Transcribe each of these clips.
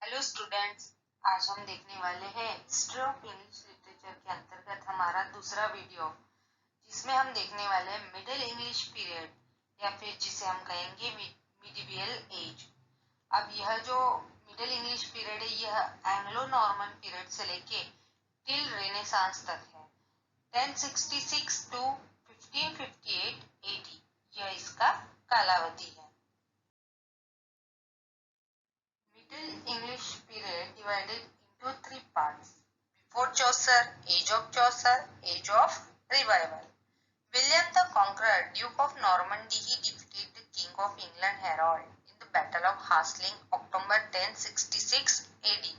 Hello students, आज हम देखने वाले हैं हिस्ट्री ऑफ इंग्लिश लिटरेचर के अंतर्गत हमारा दूसरा वीडियो, जिसमें हम देखने वाले हैं मिडिल इंग्लिश पीरियड या फिर जिसे हम कहेंगे मिडिवियल एज। अब यह जो मिडिल इंग्लिश पीरियड है यह एंग्लो नॉर्मन पीरियड से लेके टिल रेनेसांस तक है। 1066 टू 1558 AD यह इसका कालावधि है। Middle English period divided into three parts. Before Chaucer, Age of Chaucer, Age of Revival. William the Conqueror, Duke of Normandy, he defeated the King of England Harold in the Battle of Hasling, October 1066 AD.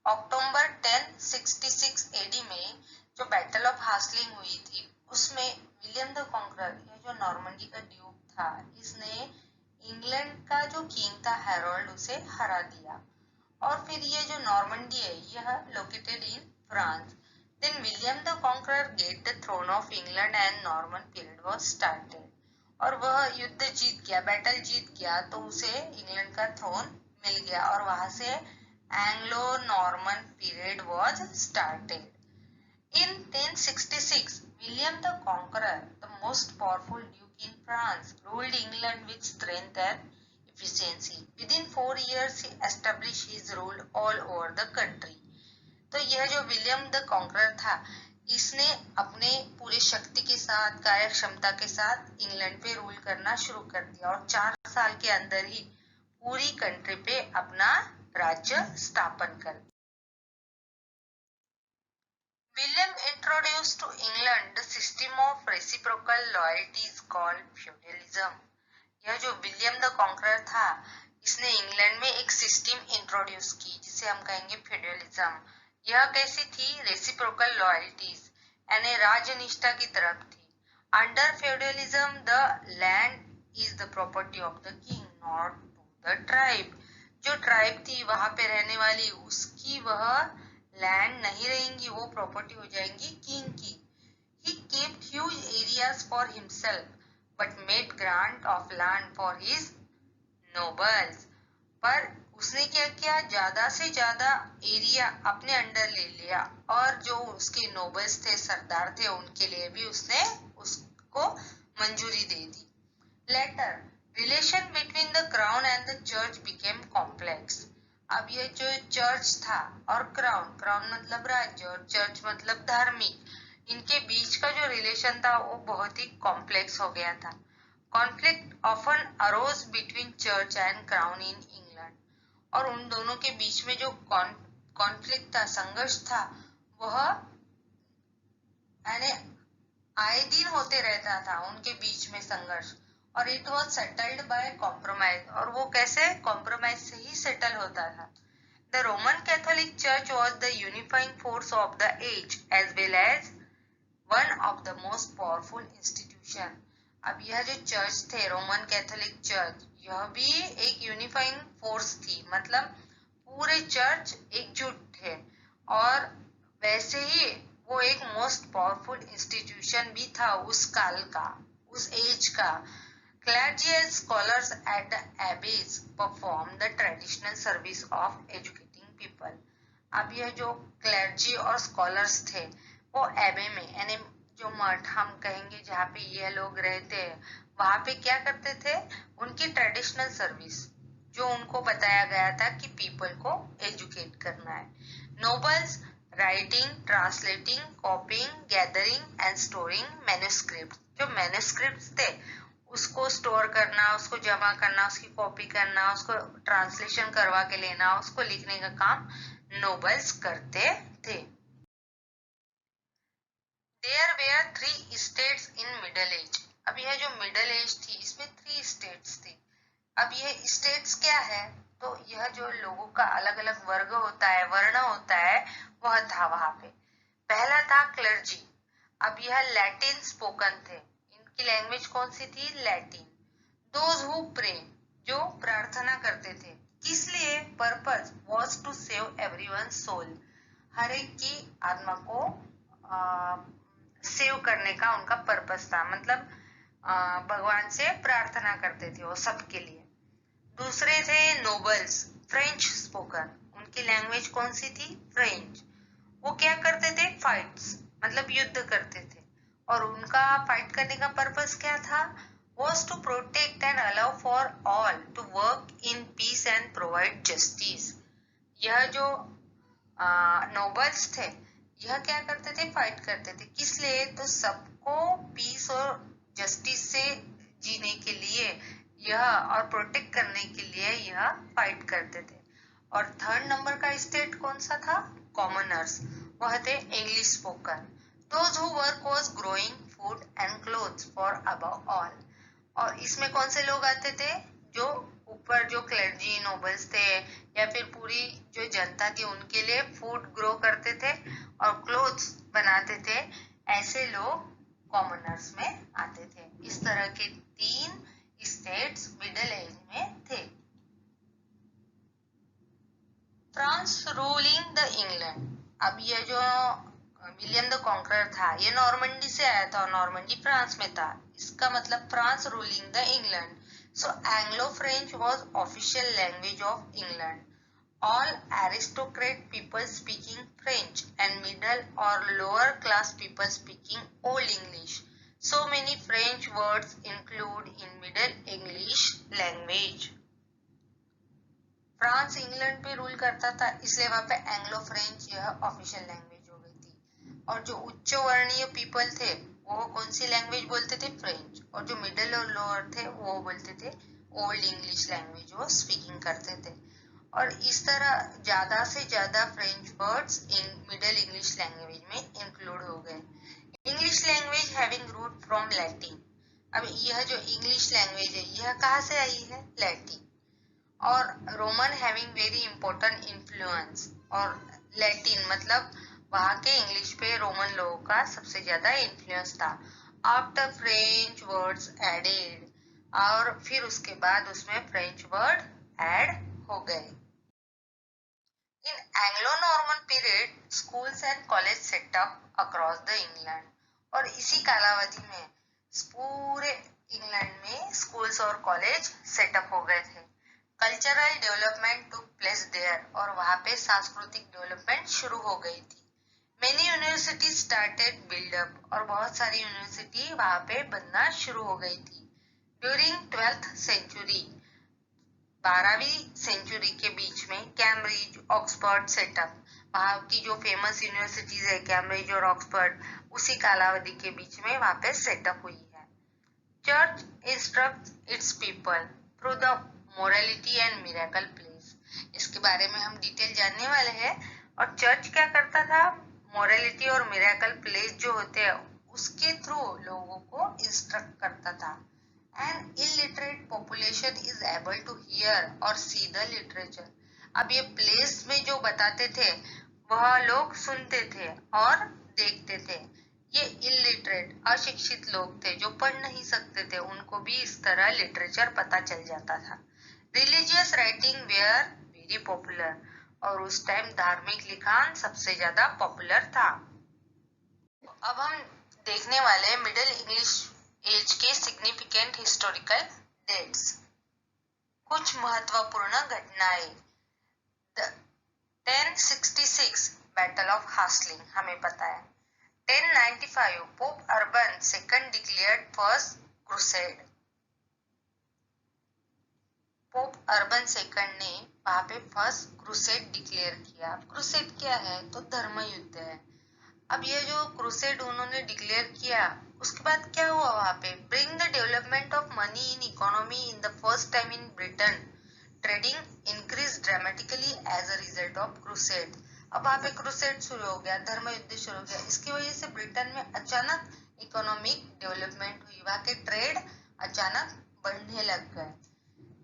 October 1066 AD में जो battle of हासलिंग हुई थी उसमें William the conqueror, यह जो Normandy का Duke था, इसने इंग्लैंड का जो किंग था हैरोल्ड उसे हरा दिया। और फिर ये जो नॉर्मंडी है यह located in France. Then William the Conqueror get the throne of England and Norman period was started. और वह युद्ध जीत गया, बैटल जीत गया, तो उसे इंग्लैंड का थ्रोन मिल गया और वहां से Anglo Norman period was started. In 1066, William the Conqueror, the most powerful duke in France, ruled England with strength and efficiency. Within 4 years, he established his rule all over the country. तो यह जो William the conqueror था, इसने अपने पूरे शक्ति के साथ, कार्य क्षमता के साथ इंग्लैंड पे रूल करना शुरू कर दिया और 4 साल के अंदर ही पूरी कंट्री पे अपना राज्य स्थापन कर दिया। William introduced to England the system of reciprocal loyalties called feudalism. यह जो विलियम द कॉन्करर था, इसने इंग्लैंड में एक सिस्टम इंट्रोड्यूस की जिसे हम कहेंगे फ्यूडलिज्म। यह कैसी थी? रेसिप्रोकल लॉयल्टीज यानी राजनिष्ठा की तरफ थी। Under feudalism the land is the property of the king, not to the tribe. जो ट्राइब थी वहां पे रहने वाली, उसकी वह लैंड नहीं रहेंगी, वो प्रॉपर्टी हो जाएंगी किंग की। He kept huge areas for himself, but made grant of land for his nobles. पर उसने क्या किया? ज्यादा से ज्यादा एरिया अपने अंडर ले लिया और जो उसके नोबल्स थे, सरदार थे, उनके लिए भी उसने उसको मंजूरी दे दी। Later, relation between the crown and the church became complex. अब ये जो चर्च था और क्राउन, क्राउन मतलब राज्य और चर्च मतलब धार्मिक, इनके बीच का जो रिलेशन था वो बहुत ही कॉम्प्लेक्स हो गया था। Conflict often arose between church and crown in England. और उन दोनों के बीच में जो कॉन्फ्लिक्ट था, संघर्ष था, वह यानी आए दिन होते रहता था उनके बीच में संघर्ष। और it was settled by compromise, और वो कैसे? कॉम्प्रोमाइज से ही सेटल होता था। The Roman Catholic church was the unifying force of the age as well as one of the most powerful institution. अब यह जो चर्च थे, रोमन कैथोलिक चर्च, यह भी एक यूनिफाइंग फोर्स थी, मतलब पूरे चर्च एकजुट थे और वैसे ही वो एक मोस्ट पावरफुल इंस्टीट्यूशन भी था उस काल का, उस एज का। Clergy and scholars at the abbeys perform the traditional service of educating people. अब यह जो क्लर्जी और स्कॉलर्स थे वो एबे में, यानी जो मठ हम कहेंगे जहाँ पे ये लोग रहते हैं, वहां पे क्या करते थे? उनकी ट्रेडिशनल सर्विस, जो उनको बताया गया था कि पीपल को एजुकेट करना है। Nobles writing, translating, कॉपिंग, gathering and storing manuscript. जो मैन्युस्क्रिप्ट थे उसको स्टोर करना, उसको जमा करना, उसकी कॉपी करना, उसको ट्रांसलेशन करवा के लेना, उसको लिखने का काम नोबल्स करते थे। There were 3 states in middle age. अब यह जो मिडल एज थी इसमें 3 स्टेट्स थी। अब यह स्टेट्स क्या है? तो यह जो लोगों का अलग अलग वर्ग होता है, वर्ण होता है, वह था वहां पे। पहला था क्लर्जी। अब यह लैटिन स्पोकन थे, इनकी लैंग्वेज कौन सी थी? लैटिन। दोज हु प्रे, जो प्रार्थना करते थे, किस लिए? Purpose was to save everyone soul, हर एक की आत्मा को सेव करने का उनका पर्पस था, मतलब भगवान से प्रार्थना करते थे वो सबके लिए। दूसरे थे नोबल्स, फ्रेंच स्पोकन, कौन सी थी? फ्रेंच। वो क्या करते थे? फाइट्स, मतलब युद्ध करते थे। और उनका फाइट करने का पर्पस क्या था? was to protect and allow for all to work in peace and provide justice। यह जो नोबल्स थे, यह क्या करते थे? फाइट करते थे। किस लिए? तो सबको पीस और जस्टिस से जीने के लिए यह, और प्रोटेक्ट करने के लिए यह फाइट करते थे। और थर्ड नंबर का स्टेट कौन सा था? कॉमनर्स, वह थे English spoken. Those who work was growing food and clothes for above all. और इसमें कौन से लोग आते थे? जो ऊपर जो क्लर्जी नोबल्स थे या फिर पूरी जो जनता थी, उनके लिए फूड ग्रो करते थे और क्लोथ्स बनाते थे, ऐसे लोग कॉमनर्स में आते थे। इस तरह के 3 स्टेट्स मिडिल एज में थे। France ruling the England. अब ये जो विलियम द कॉन्करर था, ये नॉर्मंडी से आया था और नॉर्मंडी फ्रांस में था। इसका मतलब France ruling the England. So Anglo-French was official language of England. All aristocrat people speaking French and middle or lower class people speaking Old English. So many French words include in Middle English language. France England पे rule करता था, इसलिए वहां पे Anglo French यह official language हो गई थी। और जो उच्च वर्णीय पीपल थे वो कौन सी लैंग्वेज बोलते थे? फ्रेंच। और जो मिडिल और लोअर थे वो बोलते थे ओल्ड इंग्लिश लैंग्वेज, वो स्पीकिंग करते थे। और इस तरह ज्यादा से ज्यादा French words in middle English language में इंक्लूड हो गए। English language having root from Latin. अब यह जो इंग्लिश लैंग्वेज है यह कहाँ से आई है? लैटिन। और Roman having very important influence. और लैटिन मतलब वहां के इंग्लिश पे रोमन लोगों का सबसे ज्यादा इन्फ्लुएंस था। आफ्टर फ्रेंच वर्ड्स एडेड, और फिर उसके बाद उसमें फ्रेंच वर्ड ऐड हो गए। In Anglo Norman period schools and college setup across the England. और इसी कालावधि में पूरे इंग्लैंड में स्कूल्स और कॉलेज सेटअप हो गए थे। Cultural development took place there, और वहां पे सांस्कृतिक डेवलपमेंट शुरू हो गई थी। मेनी यूनिवर्सिटी स्टार्टेड बिल्डअप, और बहुत सारी यूनिवर्सिटी वहां पे बनना शुरू हो गई थी। ड्यूरिंग 12th सेंचुरी, 12वीं सेंचुरी के बीच में कैम्ब्रिज, ऑक्सफोर्ड सेटअप, वहां की जो फेमस यूनिवर्सिटीज है कैम्ब्रिज और ऑक्सफोर्ड, उसी कालावधि के बीच में वहां पे सेटअप हुई है। Church instruct it's people through the morality and miracle place. इसके बारे में हम डिटेल जानने वाले हैं। और चर्च क्या करता था? मोरालिटी और मिरेकल प्लेस जो होते हैं उसके थ्रू लोगों को इंस्ट्रक्ट करता था। An illiterate population is able to hear or see the literature। अब ये प्लेस में जो बताते थे वह लोग सुनते थे और देखते थे। ये इलिटरेट अशिक्षित लोग थे जो पढ़ नहीं सकते थे, उनको भी इस तरह लिटरेचर पता चल जाता था। Religious writing were very popular, और उस टाइम धार्मिक लिखान सबसे ज्यादा पॉपुलर था। अब हम देखने वाले मिडिल इंग्लिश एज के सिग्निफिकेंट हिस्टोरिकल डेट्स। कुछ महत्वपूर्ण घटनाएं। 1066 बैटल ऑफ हास्लिंग हमें पता है। 1095 pope urban second declared first crusade. Pope urban second ने वहां पे फर्स्ट क्रूसेड डिक्लेयर किया। क्रूसेड क्या है? तो धर्म युद्ध है। अब ये जो क्रूसेड उन्होंने डिक्लेयर किया, उसके बाद क्या हुआ वहां पे? Bring the development of money in economy in the first time in Britain. Trading increase dramatically as a result of crusade. अब वहां पे क्रूसेड शुरू हो गया, धर्म युद्ध शुरू हो गया। इसकी वजह से ब्रिटेन में अचानक इकोनॉमिक डेवलपमेंट हुई, वहां के ट्रेड अचानक बढ़ने लग गए।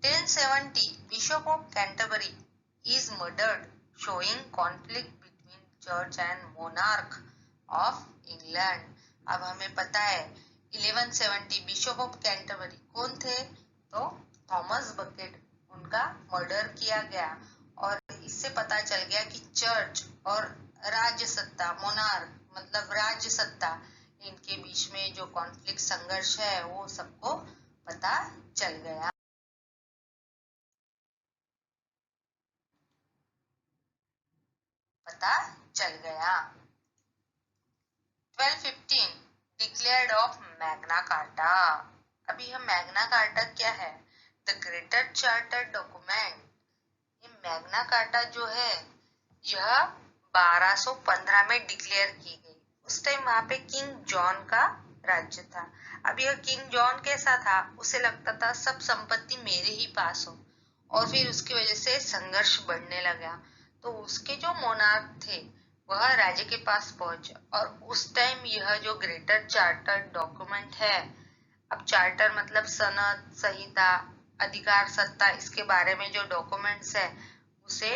1070 bishop of Canterbury is murdered, showing conflict between church and monarch of England. अब हमें पता है 1170 बिशप ऑफ कैंटरबरी कौन थे? तो थॉमस बकेट, उनका मर्डर किया गया। और इससे पता चल गया कि चर्च और राज्य सत्ता, मोनार्क मतलब राज्य सत्ता, इनके बीच में जो कॉन्फ्लिक्ट संघर्ष है वो सबको पता चल गया। पता चल गया। 1215 डिक्लेयर्ड ऑफ मैग्ना कार्टा। अब यह मैग्ना कार्टा क्या है? The greater charter document. ये मैग्ना कार्टा जो है यह 1215 में डिक्लेयर की गई। उस टाइम वहां पे किंग जॉन का राज्य था। अब यह किंग जॉन कैसा था? उसे लगता था सब संपत्ति मेरे ही पास हो, और फिर उसकी वजह से संघर्ष बढ़ने लगा। तो उसके जो मोनार्क थे वह राजा के पास पहुंचे, और उस टाइम यह जो ग्रेटर चार्टर डॉक्यूमेंट है, अब चार्टर मतलब सनद, संहिता, अधिकार, सत्ता, इसके बारे में जो डॉक्यूमेंट्स है उसे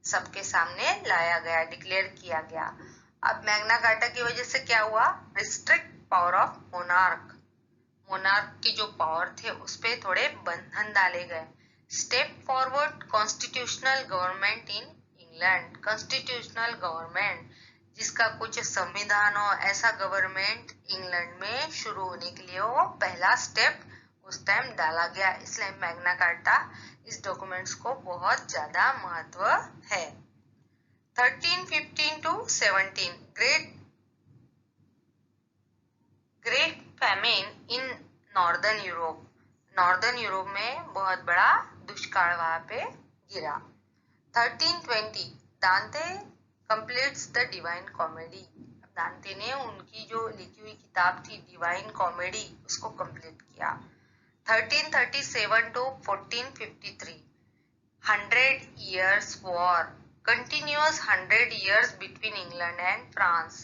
सबके सामने लाया गया, डिक्लेयर किया गया। अब मैग्ना कार्टा की वजह से क्या हुआ? Restrict power of monarch. Monarch की जो पावर थे उस पे थोड़े बंधन डाले गए। Step forward constitutional government in England. Constitutional government जिसका कुछ संविधान हो, ऐसा गवर्नमेंट इंग्लैंड में शुरू होने के लिए वो पहला स्टेप उस टाइम डाला गया। इसलिए मैग्ना कार्टा इस डॉक्यूमेंट्स को बहुत ज्यादा महत्व है। 1315 to 17 great famine in northern Europe. Northern Europe में बहुत बड़ा दुष्काल वहां पे गिरा। 1320 दांते कंप्लीट्स द डिवाइन कॉमेडी। दांते ने उनकी जो लिखी हुई किताब थी डिवाइन कॉमेडी उसको कंप्लीट किया। 1337 to 1453 100 years war, continuous 100 years between England and France।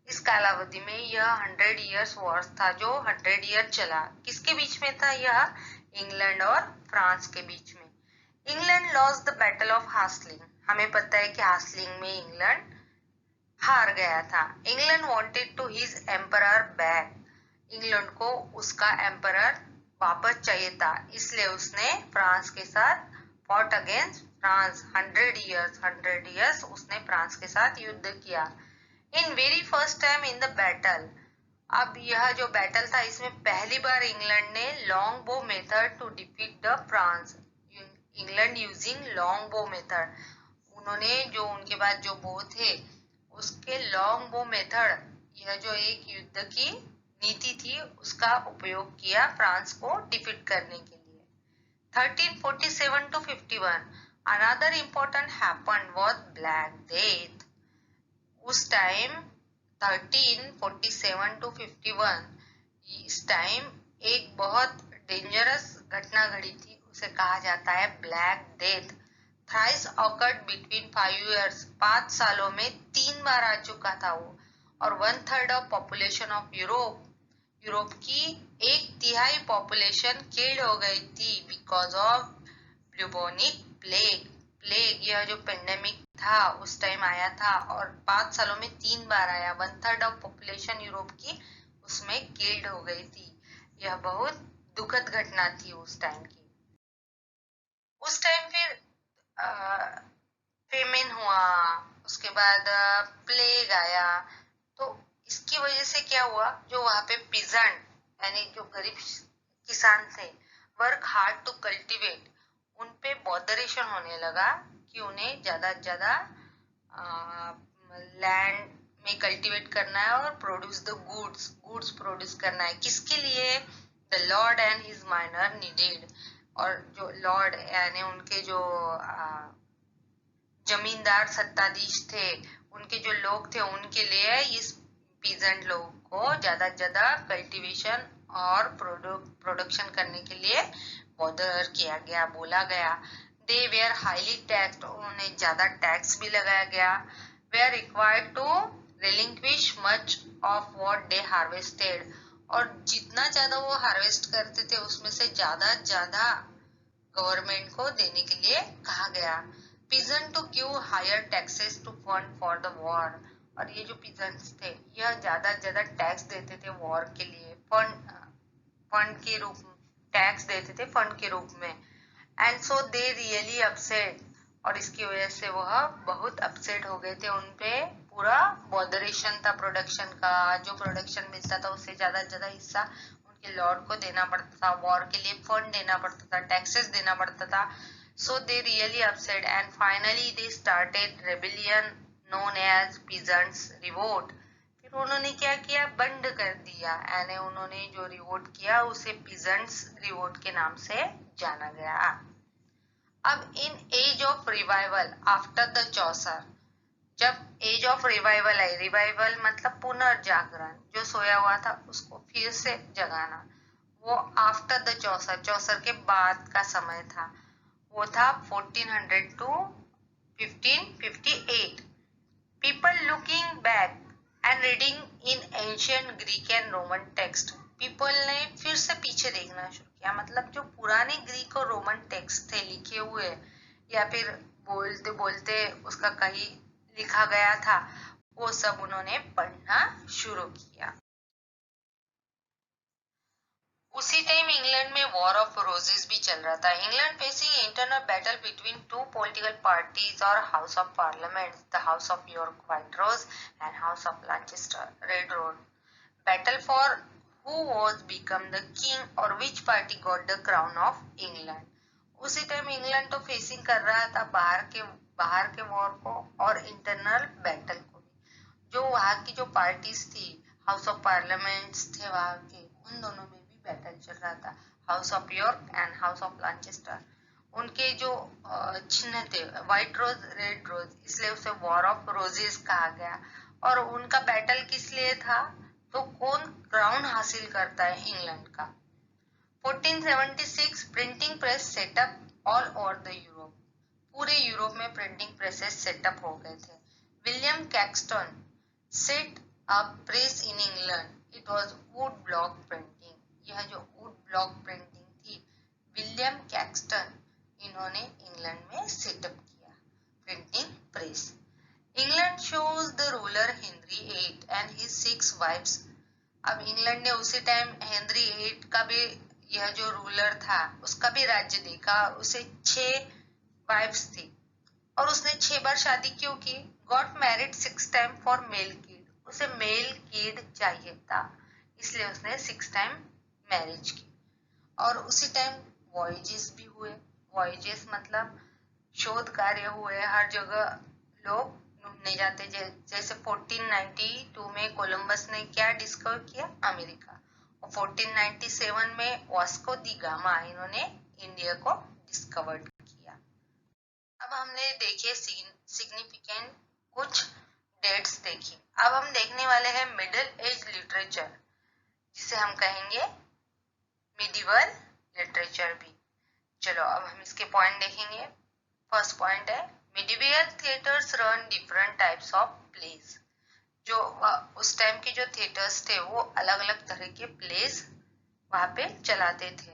इस कालावधि में यह 100 years war था जो 100 year चला। किसके बीच में था यह? इंग्लैंड और फ्रांस के बीच में। England lost the battle of Hastings. हमें पता है कि हास्लिंग में इंग्लैंड हार गया था। England wanted to his emperor back. England को उसका एम्परर वापस चाहिए था, इसलिए उसने फ्रांस के साथ फॉट अगेंस्ट फ्रांस। 100 years उसने फ्रांस के साथ युद्ध किया। In very first time in the battle. अब यह जो बैटल था इसमें पहली बार इंग्लैंड ने long bow method to defeat the France. England using long bow method, उन्होंने जो उनके पास जो बो थे उसके लॉन्ग बो मेथड, यह जो एक युद्ध की नीति थी उसका उपयोग किया फ्रांस को डिफीट करने के लिए। 1347 to 51 another important happened was Black Death। उस टाइम 1347 to 51 इस टाइम एक बहुत डेंजरस घटना घड़ी थी, उसे कहा जाता है black death. Thrice awkward between 5 years, 5 सालों में 3 बार आ चुका था वो। और 1/3 ऑफ पॉपुलेशन ऑफ यूरोप की 1/3 पॉपुलेशन किल्ड हो गई थी बिकॉज ऑफ ब्यूबोनिक प्लेग। यह जो पेंडेमिक था उस टाइम आया था और 5 सालों में 3 बार आया। 1/3 ऑफ पॉपुलेशन यूरोप की उसमें किल्ड हो गई थी। यह बहुत दुखद घटना थी उस टाइम की। उस टाइम फिर फेमिन हुआ, उसके बाद प्लेग आया। तो इसकी वजह से क्या हुआ, जो वहां पे पिजेंट यानी जो गरीब किसान थे, वर्क हार्ड टू कल्टीवेट, उन पे बॉदरेशन होने लगा कि उन्हें ज्यादा से ज्यादा लैंड में कल्टीवेट करना है और प्रोड्यूस द गुड्स प्रोड्यूस करना है। किसके लिए? The Lord and his minor needed. और जो लॉर्ड यानी उनके जो जमींदार सत्ताधीश थे, उनके जो लोग थे, उनके लिए इस पीजेंट लोग को ज्यादा से ज्यादा कल्टीवेशन और प्रोडक्शन करने के लिए बॉदर किया गया, बोला गया। दे वेयर हाईली टैक्स्ड, उन्होंने ज्यादा टैक्स भी लगाया गया। Were required to relinquish much of what they harvested, और जितना ज्यादा वो हार्वेस्ट करते थे उसमें से ज्यादा गवर्नमेंट को देने के लिए कहा गया। Peasant to give higher taxes to fund for the war, और ये जो पीजेंट्स थे यह ज्यादा से ज्यादा टैक्स देते थे वॉर के लिए, फंड के रूप में टैक्स देते थे, फंड के रूप में। And so they really upset, और इसकी वजह से वह बहुत अपसेट हो गए थे। उनपे पूरा बॉदरेशन था प्रोडक्शन का, जो प्रोडक्शन मिलता था उससे ज्यादा हिस्सा उनके लॉर्ड को देना पड़ता था, वॉर के लिए फंड देना पड़ता था, टैक्सेस देना पड़ता था। So they really upset and finally they started rebellion known as peasants revolt. फिर उन्होंने क्या किया, बंद कर दिया, यानी उन्होंने जो रिवोल्ट किया उसे पीजेंट्स रिवोल्ट के नाम से जाना गया। अब in age of revival after the Chaucer, जब एज ऑफ रिवाइवल आई, रिवाइवल मतलब पुनर्जागरण, जो सोया हुआ था उसको फिर से जगाना, वो आफ्टर द चौसर, चौसर के बाद का समय था, वो था 1400 to 1558। People looking back and reading in ancient Greek and Roman text, people ने फिर से पीछे देखना शुरू किया, मतलब जो पुराने ग्रीक और रोमन टेक्स्ट थे लिखे हुए, या फिर बोलते बोलते उसका कहीं लिखा गया था, वो सब उन्होंने पढ़ना शुरू किया। उसी टाइम इंग्लैंड में वॉर ऑफ रोजेस भी चल रहा था। England facing internal battle between two political parties और house of parliament, the house of York white rose and house of Lancaster red rose. Battle for who was become the king और which party got the crown of England. उसी time England तो facing कर रहा था बाहर के war को और इंटरनल बैटल को भी। जो वहां की जो पार्टीज थी, हाउस ऑफ पार्लियामेंट्स थे वहां के, उन दोनों में बैटल चल रहा था, house of York and house of Lanchester. उनके जो चिन्ह थे व्हाइट रोज रेड रोज, इसलिए उसे वॉर ऑफ रोजेस कहा गया। और उनका बैटल किस लिए था, तो कौन क्राउन हासिल करता है इंग्लैंड का। 1476 printing press setup all over the Europe, पूरे यूरोप में प्रिंटिंग प्रेसेस सेटअप हो गए थे। William Caxton set up press in England, it was wood block printing. यह जो वुड ब्लॉक प्रिंटिंग थी, विलियम कैक्सटन, इन्होंने इंग्लैंड में सेटअप किया printing press. England shows the ruler Henry VIII and his 6 wifes. अब इंग्लैंड ने उसी time Henry VIII का भी, यह जो रूलर था उसका भी राज्य देखा, उसे 6 वाइफ्स थी और उसने 6 बार शादी क्यों की। Got married 6 time for male kid, उसे मेल किड चाहिए था, इसलिए उसने 6 टाइम मैरिज की। और उसी टाइम वॉयजेस भी हुए। वॉयजेस मतलब शोध कार्य हुए, हर जगह लोग ढूंढने जाते, जैसे 1492 में कोलंबस ने क्या डिस्कवर किया, अमेरिका, और 1497 में वास्को दी गामा, इन्होंने इंडिया को डिस्कवर किया। अब हमने देखे सिग्निफिकेंट कुछ डेट्स देखी। अब हम देखने वाले हैं मिडिल एज लिटरेचर, जिसे हम कहेंगे मिडिवल लिटरेचर भी। चलो अब हम इसके पॉइंट देखेंगे। फर्स्ट पॉइंट है medieval theatres run different types of place. जो उस टाइम के जो थिएटर्स थे वो अलग अलग तरह के प्लेस वहां पे चलाते थे।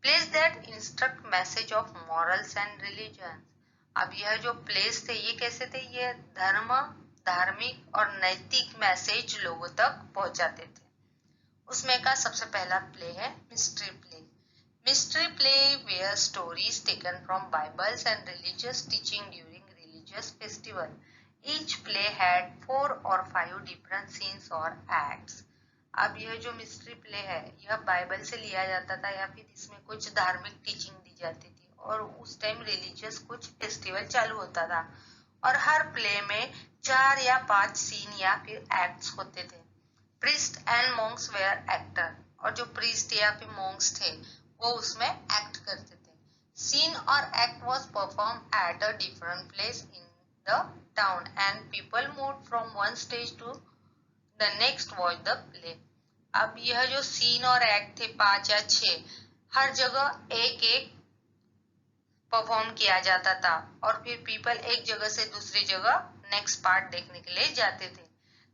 Place that instruct message of morals and religion. अब यह जो प्लेस थे ये कैसे थे, ये धर्म, धार्मिक और नैतिक मैसेज लोगों तक पहुंचाते थे। उसमें का सबसे पहला प्ले है mystery play. Mystery play were stories taken from Bibles and religious teaching during religious festival. Each play had 4 और 5 डिफरेंट सीन्स और एक्ट्स। अब यह जो मिस्ट्री प्ले है यह बाइबल से लिया जाता था या फिर इसमें कुछ धार्मिक टीचिंग दी जाती थी, और उस टाइम रिलीजियस कुछ फेस्टिवल चालू होता था, और हर प्ले में 4 या 5 सीन या फिर एक्ट्स होते थे। Priest and monks were actor, और जो प्रीस्ट या फिर मॉन्क्स थे वो उसमें एक्ट करते थे। सीन और act was perform at a different place in the town and people move from one stage to the next watch the play. अब यह जो सीन और एक्ट थे 5 या 6, हर जगह एक एक परफॉर्म किया जाता था, और फिर पीपल एक जगह से दूसरी जगह नेक्स्ट पार्ट देखने के लिए जाते थे।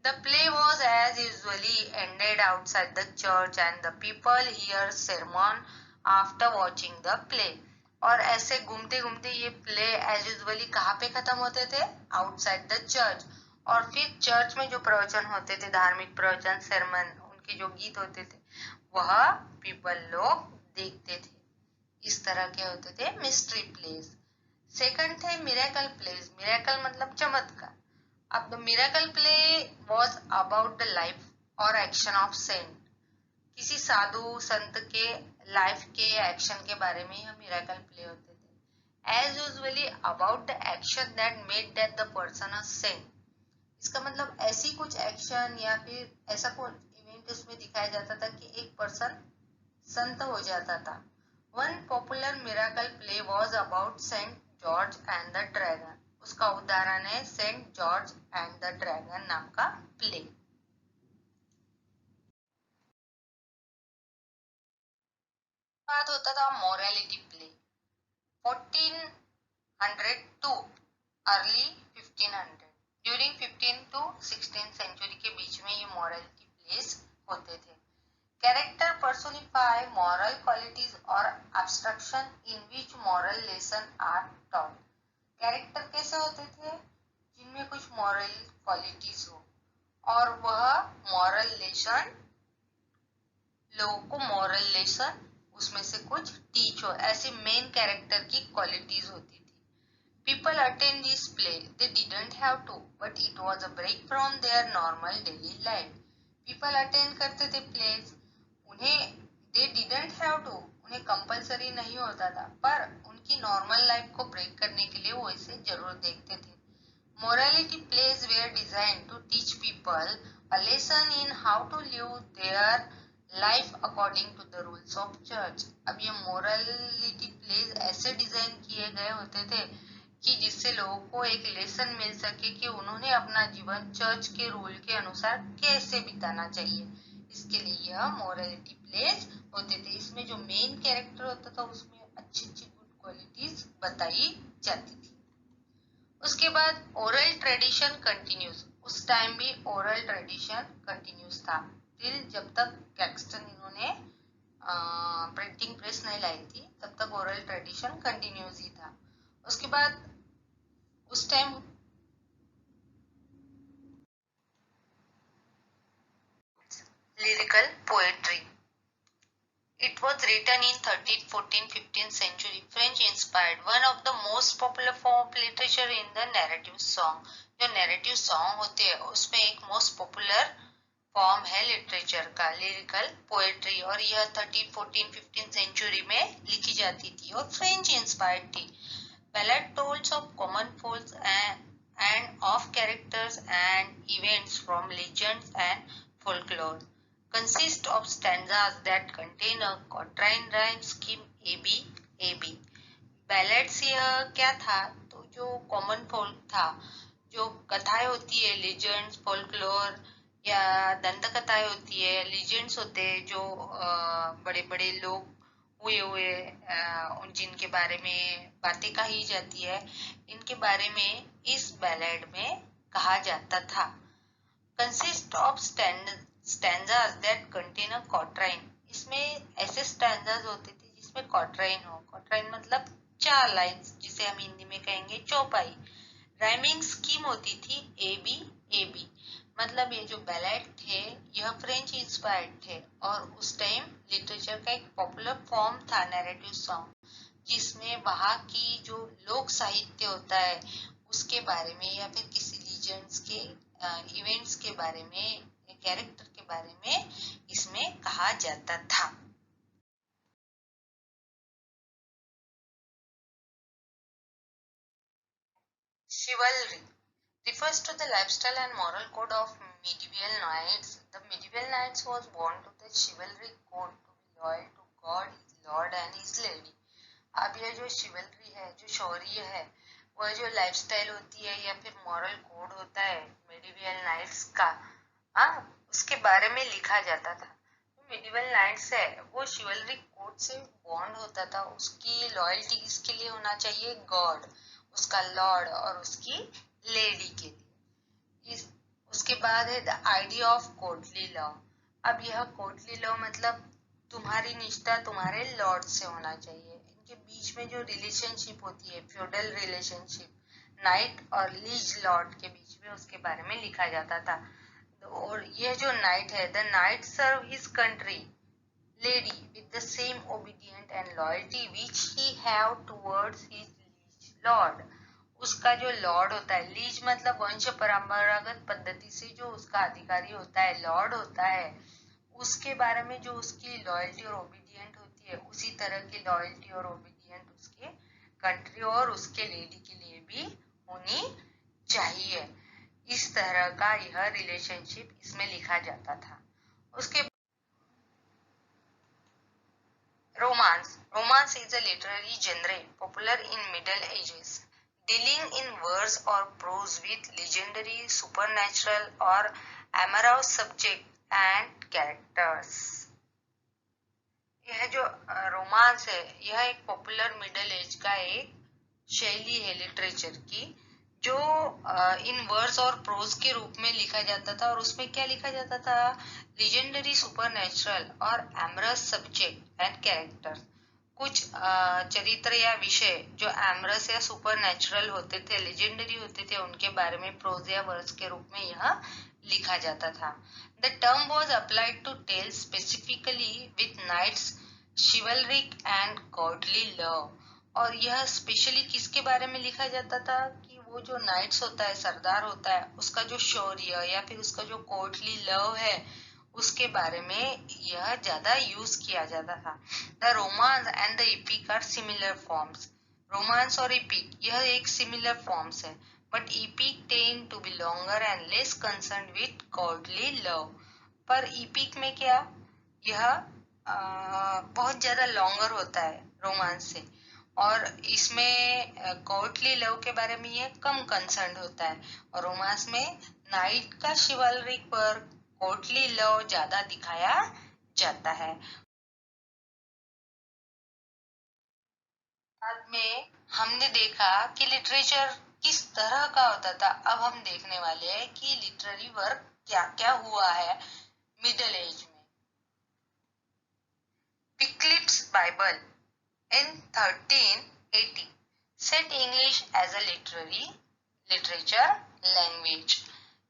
The play was as usually ended outside the church and the people hear sermon after watching the play. और ऐसे घूमते घूमते ये प्ले एज यूजुअली कहाँ पे खत्म होते थे, आउटसाइड द चर्च। और फिर चर्च में जो प्रवचन होते थे, धार्मिक प्रवचन, sermon, उनके जो गीत होते थे वह पीपल लोग देखते थे। इस तरह के होते थे मिस्ट्री प्लेस। सेकंड थे मिरेकल प्लेस। मिरेकल मतलब चमत्कार। अब the miracle play was about the life और एक्शन ऑफ सेंट। किसी साधु संत के लाइफ के या एक्शन के बारे में यह मिरेकल प्ले होते थे। As usually about the action that made that the person a saint. इसका मतलब ऐसी कुछ एक्शन या फिर ऐसा कुछ इवेंट उसमें दिखाया जाता था कि एक पर्सन संत हो जाता था। One popular miracle play was about Saint George and the dragon. उसका उदाहरण है Saint George and the dragon नाम का प्ले। बाद होता था morality play 1400 to early 1500। During 15 to 16 century के बीच में ये मोरालिटी प्लेस होते थे। Character personify moral qualities or abstraction in which moral lesson are taught। Character कैसे होते थे? जिनमें कुछ moral qualities हो और वह moral lesson, लोगों को moral lesson उसमें से कुछ टीच हो, ऐसी मेन कैरेक्टर की क्वालिटीज होती थी। People attend this play, they didn't have to, but it was a break from their normal daily life। People attend करते थे plays, उन्हें they didn't have to, उन्हें कंपलसरी नहीं होता था, पर उनकी नॉर्मल लाइफ को ब्रेक करने के लिए वो इसे जरूर देखते थे। Morality plays were designed to teach people a lesson in how to live their life according to the rules of church. अब ये मोरालिटी प्लेज ऐसे डिजाइन किए गए होते थे कि जिससे लोगों को एक लेसन मिल सके कि उन्होंने अपना जीवन चर्च के रूल के अनुसार कैसे बिताना चाहिए। इसके लिए यह मोरालिटी प्लेज होते थे। इसमें जो मेन कैरेक्टर होता था उसमें अच्छी अच्छी गुड क्वालिटीज बताई जाती थी। उसके बाद ओरल ट्रेडिशन कंटिन्यूज। उस टाइम भी ओरल ट्रेडिशन कंटिन्यूज था टिल जब तक कैक्सटन इन्होंने प्रिंटिंग प्रेस नहीं लाई थी, तब तक ओरल ट्रेडिशन कंटिन्यूज ही था। उसके बाद उस time lyrical poetry, it was written in 13th, 14th, 15th century, French inspired, one of the most popular form of literature in the narrative song। जो narrative song होते हैं उसमें एक most popular फॉर्म है लिटरेचर का, lyrical poetry, और यह 13, 14, 15 century में लिखी जाती थी और फ्रेंच इंस्पायर्ड थी। Ballad tells of common folks and of characters and events from legends and folklore consist of stanzas that contain a quatrain rhyme scheme AB AB। Ballads यह क्या था? तो जो कॉमन फोल्क था, जो कथाएं होती है, लेजेंड्स, फोल्कलोर या दंत कथाएं होती है, लीजेंड्स होते हैं जो बड़े बड़े लोग हुए उन जिनके बारे में बातें कही जाती है, इनके बारे में इस बैलेड में कहा जाता था। Consist of stanzas that contain a quatrain. इसमें ऐसे स्टैंजास होते थे जिसमें क्वाट्राइन हो। क्वाट्राइन मतलब 4 लाइन्स, जिसे हम हिंदी में कहेंगे चौपाई। राइमिंग स्कीम होती थी AB AB। मतलब ये जो बैलेड थे यह फ्रेंच इंस्पायर्ड थे और उस टाइम लिटरेचर का एक पॉपुलर फॉर्म था नैरेटिव सॉन्ग, जिसमें वहाँ की जो लोक साहित्य होता है उसके बारे में या फिर किसी लीजेंड्स के इवेंट्स के बारे में, कैरेक्टर के बारे में इसमें कहा जाता था। Chivalry refers to the lifestyle and moral code of medieval knights। The medieval knights was born to the chivalry code to be loyal to God, his Lord and his lady। अब यह जो chivalry है, जो शौर्य है, वह जो lifestyle होती है या फिर मॉरल कोड होता है medieval knights का, उसके बारे में लिखा जाता था। medieval knights है वो chivalry कोड से बॉन्ड होता था। उसकी लॉयल्टी किसके लिए होना चाहिए? गॉड, उसका लॉर्ड और उसकी लेडी के लिए। उसके बाद है the idea of courtly law. अब यह कोर्टली लॉ मतलब तुम्हारी निष्ठा तुम्हारे लॉर्ड से होना चाहिए। इनके बीच में जो रिलेशनशिप होती है, फ्यूडल रिलेशनशिप, नाइट और लीज लॉर्ड के बीच में, उसके बारे में लिखा जाता था। और यह जो नाइट है, the knight serve his country lady with the same obedient and loyalty which he have towards his liege lord। उसका जो लॉर्ड होता है, लीज मतलब वंश परंपरागत पद्धति से जो उसका अधिकारी होता है, लॉर्ड होता है, उसके बारे में जो उसकी लॉयल्टी और ओबीडियंट होती है, उसी तरह की लॉयल्टी और ओबीडियंट उसके कंट्री और उसके लेडी के लिए भी होनी चाहिए। इस तरह का यह रिलेशनशिप इसमें लिखा जाता था। उसके romance is a literary genre popular in Middle Ages, dealing in verse or prose with legendary, supernatural or amorous subject and characters. यह जो रोमांस है यह एक पॉपुलर मिडल एज का एक शैली है लिटरेचर की, जो इन वर्ड्स और प्रोज के रूप में लिखा जाता था। और उसमें क्या लिखा जाता था? लीजेंडरी, सुपरनेचुरल और एमरस सब्जेक्ट एंड कैरेक्टर। कुछ चरित्र या विषय जो एमरस या सुपरनेचुरल होते थे, लेजेंडरी होते थे, उनके बारे में प्रोज या वर्ड्स के रूप में यह लिखा जाता था। The term was applied to tales specifically with knights, chivalric and courtly love। और यह स्पेशली किसके बारे में लिखा जाता था कि वो जो नाइट्स होता है, सरदार होता है, उसका जो शौर्य या फिर उसका जो कोर्टली लव है उसके बारे में यह ज्यादा यूज किया जाता था। The romance and the epic are similar forms. Romance और एपिक यह एक सिमिलर फॉर्म्स है, but epic tend to be longer and less concerned with courtly love। पर epic में क्या, यह बहुत ज्यादा लॉन्गर होता है रोमांस से, और इसमें कोर्टली लव के बारे में यह कम कंसर्न होता है। और रोमांस में नाइट का शिवलरी पर कोर्टली लव ज्यादा दिखाया जाता है। बाद में हमने देखा कि लिटरेचर किस तरह का होता था। अब हम देखने वाले हैं कि लिटरेरी वर्क क्या क्या हुआ है मिडल एज में। Wycliffe's Bible in 1380 set English as a literature language।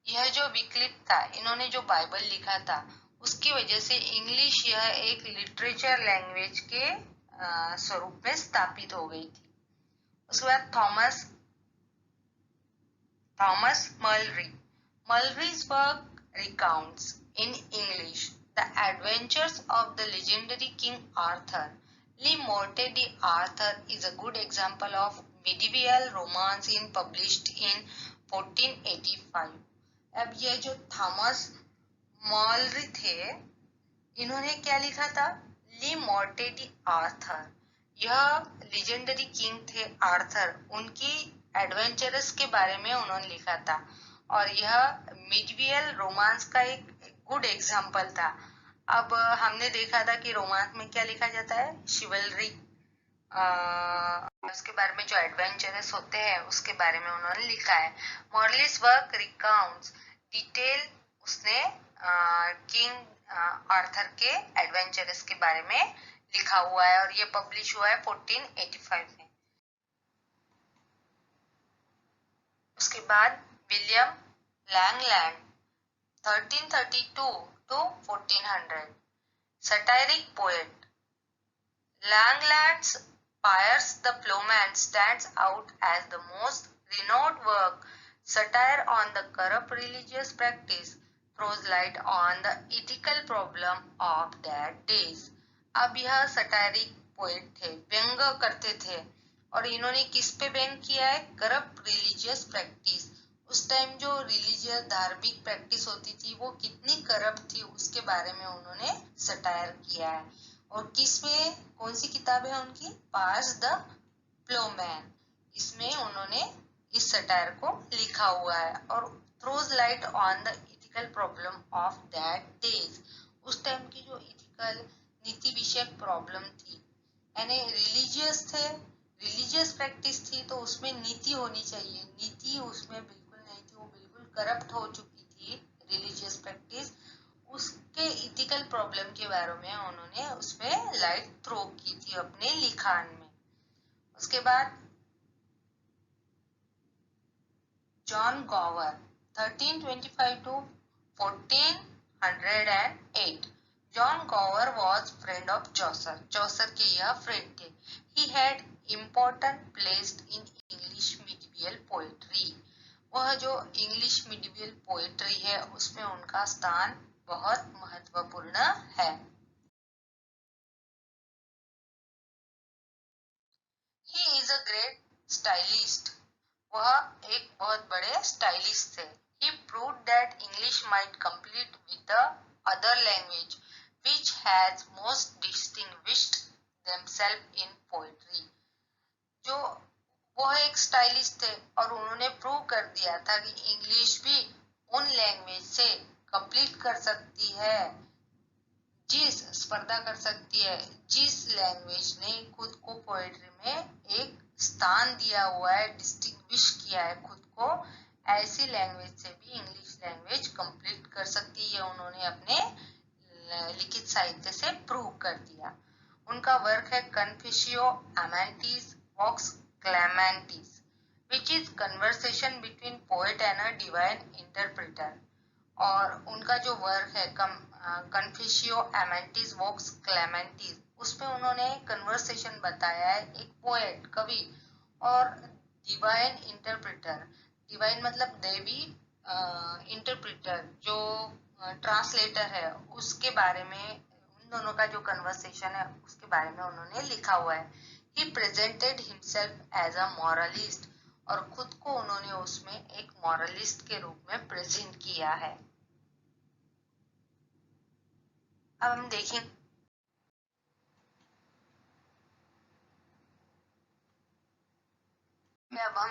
यह जो विक्लिफ था, इन्होंने जो बाइबल लिखा था, उसकी वजह से इंग्लिश यह एक लिटरेचर लैंग्वेज के स्वरूप में स्थापित हो गई थी। उसके बाद Thomas Mulry's work recounts in English the adventures of the legendary King Arthur। Le Morte d'Arthur is a good example of medieval romance published in 1485। अब ये जो थॉमस मॉलरी थे, इन्होंने क्या लिखा था? ली मोर्टे डी आर्थर। यह लेजेंडरी किंग थे आर्थर, उनकी एडवेंचरस के बारे में उन्होंने लिखा था। और यह मिडीवियल रोमांस का एक गुड एग्जाम्पल था। अब हमने देखा था कि रोमांस में क्या लिखा जाता है? शिवलरी, उसके बारे में जो एडवेंचरस होते हैं उसके बारे में उन्होंने लिखा है। मॉर्लिस वर्क रिकाउंट्स डिटेल, उसने किंग आर्थर के एडवेंचरस के बारे में लिखा हुआ है और ये पब्लिश हुआ है 1485 में। उसके बाद William Langland 1332 to 1400 satiric poet। Langland's Piers the Plowman stands out as the most renowned work. Satire on the corrupt religious practice throws light on the ethical problem of that days। अब यह सटायरिक poet थे, व्यंग करते थे, और इन्होंने किस पे व्यंग किया है? Corrupt religious practice. उस टाइम जो रिलीजियस धार्मिक प्रैक्टिस होती थी वो कितनी करप्ट थी उसके बारे में उन्होंने सटायर किया है। और किसमें, कौन सी किताब है उनकी? Piers the Plowman. इसमें उन्होंने इस सटायर को लिखा हुआ है और throws light on the ethical problem of that days. उस टाइम की जो इथिकल, नीति विषयक प्रॉब्लम थी, यानी रिलीजियस थे, रिलीजियस प्रैक्टिस थी तो उसमें नीति होनी चाहिए, नीति उसमें बिल्कुल नहीं थी, वो बिल्कुल करप्ट हो चुकी थी रिलीजियस प्रैक्टिस। उसके इथिकल प्रॉब्लम के बारे में उन्होंने उसमें लाइट थ्रो की थी अपने लिखान में। उसके बाद John Gower 1325 to 1408। John Gower was friend of Chaucer। Chaucer के यह फ्रेंड थे। He had important placed in English medieval poetry। वह जो इंग्लिश मिडिवियल पोएट्री है उसमें उनका स्थान बहुत महत्वपूर्ण है। He is a great stylist, वह एक बहुत बड़े स्टाइलिस्ट थे। He proved that English might compete with the other language which has most distinguished themselves in poetry. जो वो एक स्टाइलिस्ट थे और उन्होंने प्रूव कर दिया था कि इंग्लिश भी उन लैंग्वेज से कंप्लीट कर सकती है, जिस स्पर्धा कर सकती है, जिस लैंग्वेज ने खुद को पोएट्री में एक स्थान दिया हुआ है, डिस्टिंग्विश किया है खुद को, ऐसी लैंग्वेज से भी इंग्लिश लैंग्वेज कंप्लीट कर सकती है। उन्होंने अपने लिखित साहित्य से प्रूव कर दिया। उनका वर्क है Confessio Amantis Vox Clamantis, which is conversation between poet and a divine interpreter. और उनका जो वर्क है कन्फ्यूशियो अमेंटिस वॉक्स क्लेमेंटिस, उसमें उन्होंने कन्वर्सेशन बताया है एक पोएट कवि और डिवाइन इंटरप्रेटर। डिवाइन मतलब देवी, इंटरप्रेटर जो ट्रांसलेटर है, उसके बारे में उन दोनों का जो कन्वर्सेशन है उसके बारे में उन्होंने लिखा हुआ है। He presented himself as a moralist, और खुद को उन्होंने उसमें एक मॉरलिस्ट के रूप में प्रेजेंट किया है। अब हम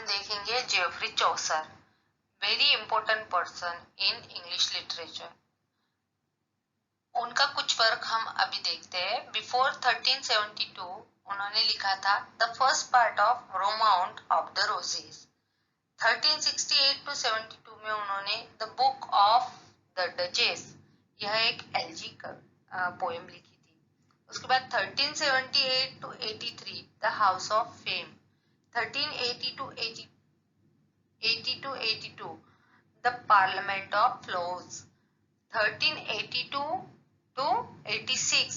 देखेंगे Geoffrey Chaucer, very important person in English literature. उनका कुछ वर्क हम अभी देखते हैं। बिफोर 1372 उन्होंने लिखा था the first part of Romaunt of the Roses. 1368 to 72 में उन्होंने the book of the Duchess, यह एक एलजी पोएम लिखी थी। उसके बाद 1378 to 83 the house of fame. 1380 to 82 the parliament of fowls. 1382 to 86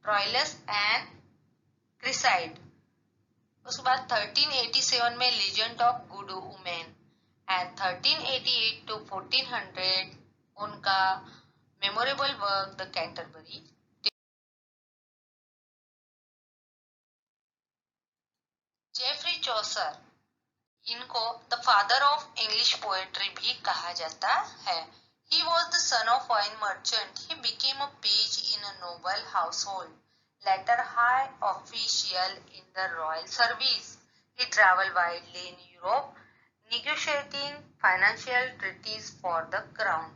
Troilus and Criseyde. उसके बाद 1387 में legend of good women and 1388 to 1400 उनका memorable work the Canterbury. Geoffrey Chaucer, इनको the father of English poetry भी कहा जाता है। He was the son of wine merchant. He became a page in a noble household, later high official in the royal service. He traveled widely in Europe, negotiating financial treaties for the crown.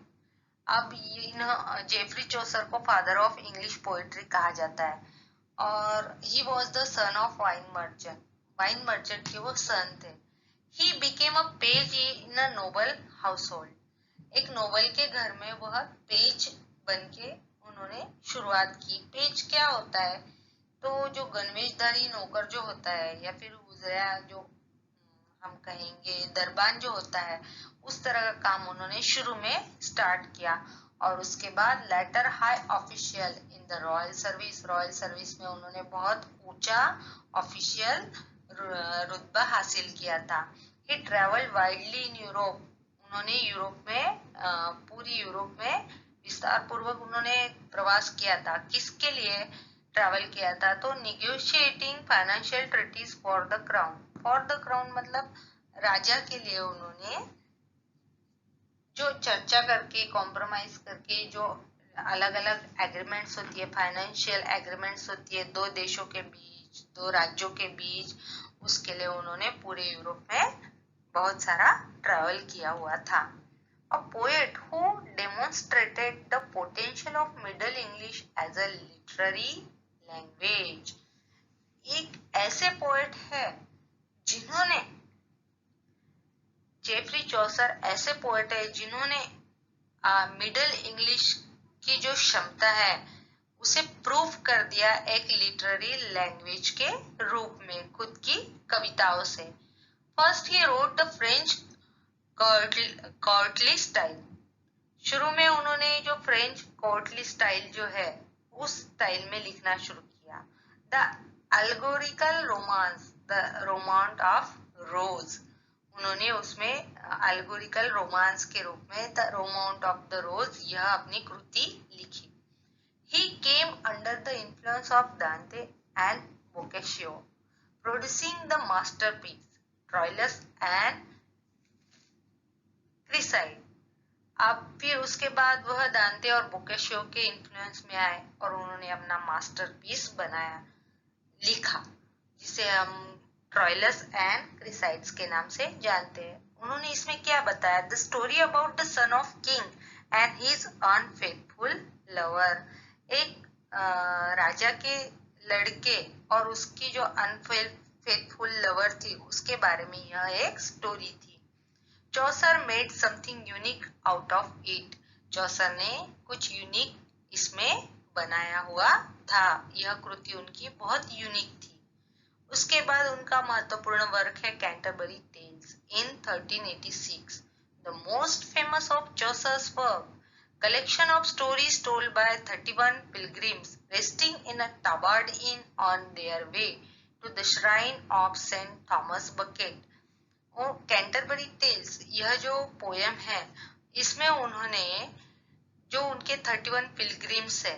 अब इन Geoffrey Chaucer को father of English poetry कहा जाता है और he was the son of wine merchant. Wine merchant के वो सन थे। He became a page in a Nobel household, एक नोबल के घर में वह पेज बन के उन्होंने शुरुआत की। पेज क्या होता है? तो जो गणवेशधारी नौकर जो होता है या फिर उजरा जो हम कहेंगे दरबान जो होता है, उस तरह का काम उन्होंने शुरू में स्टार्ट किया। और उसके बाद later high official in the royal service, royal service में उन्होंने बहुत ऊंचा ऑफिशियल रुतबा हासिल किया था। He travel widely in Europe, उन्होंने यूरोप में पूरी यूरोप में विस्तार पूर्वक उन्होंने प्रवास किया था। किसके लिए ट्रैवल किया था? तो negotiating financial treaties for the crown. For the crown मतलब राजा के लिए उन्होंने जो चर्चा करके, कॉम्प्रोमाइज करके जो अलग अलग एग्रीमेंट्स होती है, फाइनेंशियल एग्रीमेंट्स होती है दो देशों के बीच, दो राज्यों के बीच, उसके लिए उन्होंने पूरे यूरोप में बहुत सारा ट्रैवल किया हुआ था। A poet who demonstrated the potential of Middle English as a literary language. एक ऐसे पोएट है जिन्होंने, जेफरी चौसर ऐसे पोएट है जिन्होंने मिडल इंग्लिश की जो क्षमता है उसे प्रूव कर दिया एक लिटरेरी लैंग्वेज के रूप में खुद की कविताओं से। First he wrote the French courtly style. शुरू में उन्होंने जो फ्रेंच कोर्टली स्टाइल जो है उस स्टाइल में लिखना शुरू किया। The allegorical romance, the Romaunt of rose, उन्होंने उसमें एल्गोरिकल रोमांस के रूप में the Romaunt of the rose यह अपनी कृति लिखी। He came under the influence of Dante and Boccaccio, producing the masterpiece Troilus and Criseyde. अब फिर उसके बाद वह दांते और बोकाशियो के इन्फ्लुएंस में आए और उन्होंने अपना मास्टरपीस बनाया, लिखा, जिसे हम ट्रोइलस एंड क्रिसाइड्स के नाम से जानते हैं। उन्होंने इसमें क्या बताया? The story about the son of king and his unfaithful lover. एक राजा के लड़के और उसकी जो अनफेथफुल लवर थी उसके बारे में यह एक स्टोरी थी। Chaucer made something unique out of it. Chaucer ने कुछ यूनिक इसमें बनाया हुआ था। यह कृति उनकी बहुत यूनिक थी। उसके बाद उनका महत्वपूर्ण वर्क है Canterbury Tales in 1386, the most famous of Chaucer's work, collection of stories told by 31 pilgrims resting in a tabard inn on their way to the shrine of Saint Thomas Becket. और Canterbury tales यह जो poem है इसमें उन्होंने जो उनके 31 pilgrims है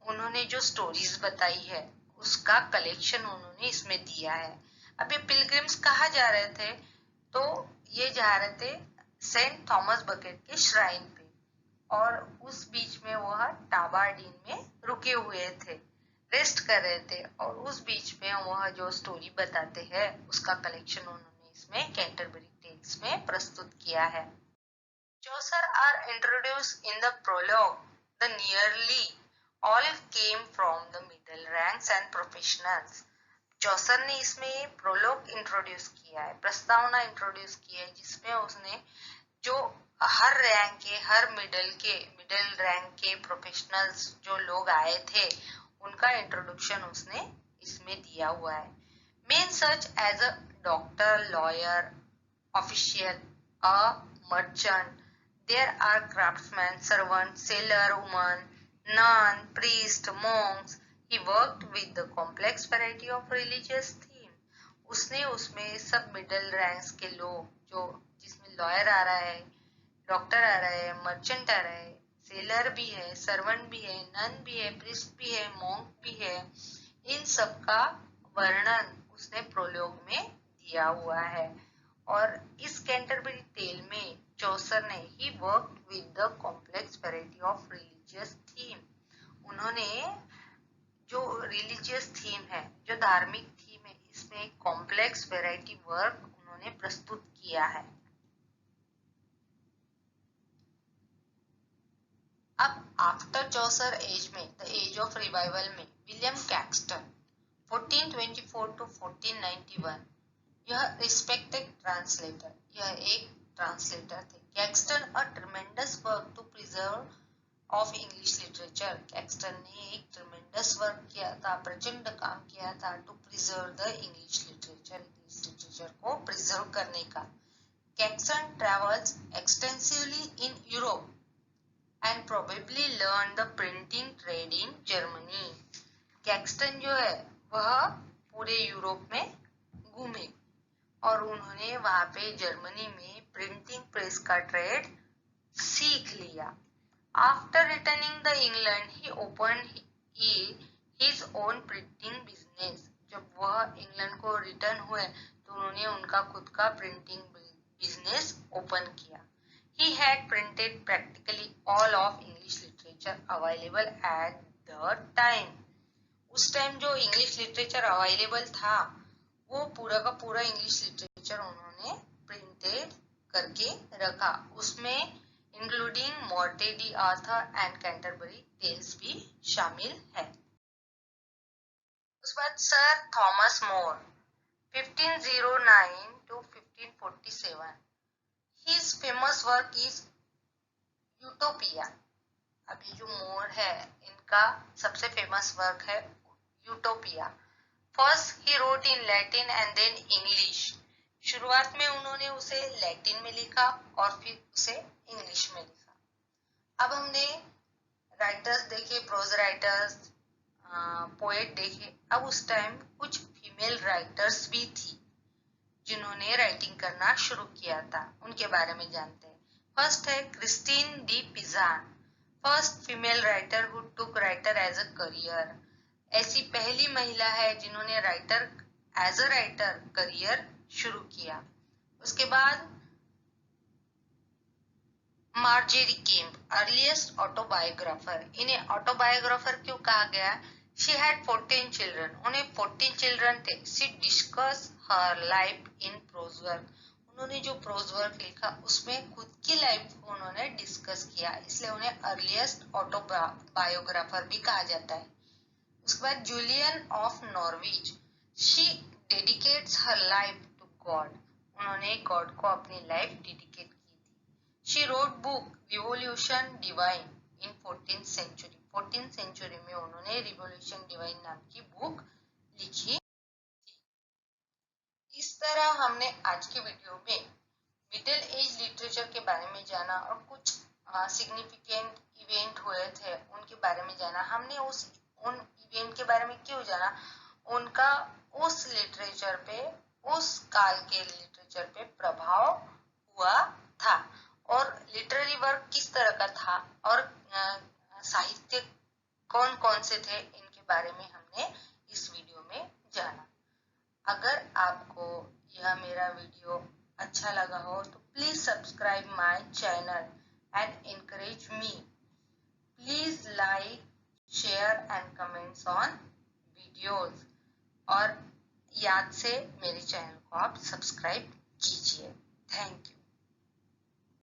उन्होंने जो स्टोरीज बताई है उसका कलेक्शन उन्होंने इसमें दिया है। अब ये पिलग्रिम्स कहाँ जा रहे थे? तो ये जा रहे थे सेंट थॉमस बकेट के श्राइन पे और उस बीच में वह टाबार्डिन में रुके हुए थे, रेस्ट कर रहे थे और उस बीच में वह जो स्टोरी बताते हैं उसका कलेक्शन उन्होंने इसमें कैंटरबरी टेल्स में प्रस्तुत किया है। Chaucer are introduced in the prologue. The nearly all came from the middle ranks and professionals. चौसर ने इसमें प्रोलोग इंट्रोड्यूस किया है, प्रस्तावना इंट्रोड्यूस की है, जिसमें उसने जो हर रैंक के, हर मिडिल रैंक के प्रोफेशनल्स जो लोग आए थे उनका इंट्रोडक्शन उसने इसमें दिया हुआ है। Men such as a doctor, lawyer, official, a merchant, there are craftsmen, servants, sailor woman, nun, priest, monks. He worked with the complex variety of religious theme. उसने उसमें सब मिडिल रैंक्स के लोग, जो जिसमें लॉयर आ रहा है, डॉक्टर आ रहा है, मर्चेंट आ रहा है, सेलर भी है, सर्वेंट भी है, नन भी है, प्रिस्ट भी है, मॉन्क भी है, इन सब का वर्णन उसने प्रोलोग में दिया हुआ है। और इस कैंटरबरी टेल में चौसर ने he worked with the complex variety of religious theme. उन्होंने जो रिलीजियस थीम है, जो धार्मिक थीम है, इसमें कॉम्प्लेक्स वैरायटी वर्क उन्होंने प्रस्तुत किया है। अब आफ्टर चौसर एज में, द एज ऑफ रिवाइवल में, विलियम कैक्सटन 1424 to 1491, यह रिस्पेक्टेड ट्रांसलेटर, यह एक ट्रांसलेटर थे। Caxton a tremendous work to preserve of English literature. Caxton ने एक ट्रेमेंडस वर्क किया था, प्रचंड काम किया था to preserve the English literature को प्रिजर्व करने का। Caxton travels extensively in Europe and probably learn the printing trade in Germany. Caxton जो है वह पूरे यूरोप में घूमे और उन्होंने वहां पे जर्मनी में प्रिंटिंग प्रेस का ट्रेड सीख लिया। After returning the England he opened his own printing business. जब वह इंग्लैंड को रिटर्न हुए तो उन्होंने उनका खुद का प्रिंटिंग बिजनेस ओपन किया। He had printed practically all of English literature available at the time. उस टाइम जो इंग्लिश लिटरेचर अवेलेबल था वो पूरा का पूरा इंग्लिश लिटरेचर उन्होंने प्रिंटेड करके रखा, उसमें including Morte d' Arthur and Canterbury Tales भी शामिल है। उसके बाद sir Thomas More 1509 to 1547, his famous work is Utopia. अभी जो मोर है इनका सबसे फेमस वर्क है Utopia. First he wrote in Latin and then English. शुरुआत में उन्होंने उसे लैटिन में लिखा और फिर उसे इंग्लिश में लिखा। अब हमने राइटर्स देखे, प्रोज राइटर्स, पोएट देखे। अब उस टाइम कुछ फीमेल राइटर्स भी थी जिन्होंने राइटिंग करना शुरू किया था, उनके बारे में जानते हैं। फर्स्ट है Christine de Pizan, first female writer who took writer as a career. ऐसी पहली महिला है जिन्होंने writer as a writer career शुरू किया। उसके बाद मार्जेरी केम्प, अर्लीस्ट ऑटोबायोग्राफर। इन्हें ऑटोबायोग्राफर क्यों कहा गया? शी हैड 14 चिल्ड्रन, उन्हें 14 चिल्ड्रन थे। She discuss her life in prose work, उन्होंने जो प्रोज वर्क लिखा उसमें खुद की लाइफ को उन्होंने डिस्कस किया, इसलिए उन्हें अर्लीस्ट ऑटोबायोग्राफर भी कहा जाता है। उसके बाद Julian of Norwich, she dedicates her life to God, उन्होंने गॉड को अपनी लाइफ डेडिकेट की। She wrote book Revolution Divine in 14th century. 14th century में उन्होंने Revolution Divine नाम की बुक लिखी। इस तरह हमने आज के वीडियो में मिडिल एज लिटरेचर के बारे में जाना और कुछ सिग्निफिकेंट इवेंट हुए थे उनके बारे में जाना। हमने उन इवेंट के बारे में क्यों जाना, उनका उस लिटरेचर पे, उस काल के लिटरेचर पे प्रभाव हुआ था और लिटरेरी वर्क किस तरह का था और साहित्य कौन कौन से थे, इनके बारे में हमने इस वीडियो में जाना। अगर आपको यह मेरा वीडियो अच्छा लगा हो तो please subscribe my channel and encourage me. Please like, share and comments on videos और याद से मेरे चैनल को आप सब्सक्राइब कीजिए। Thank you.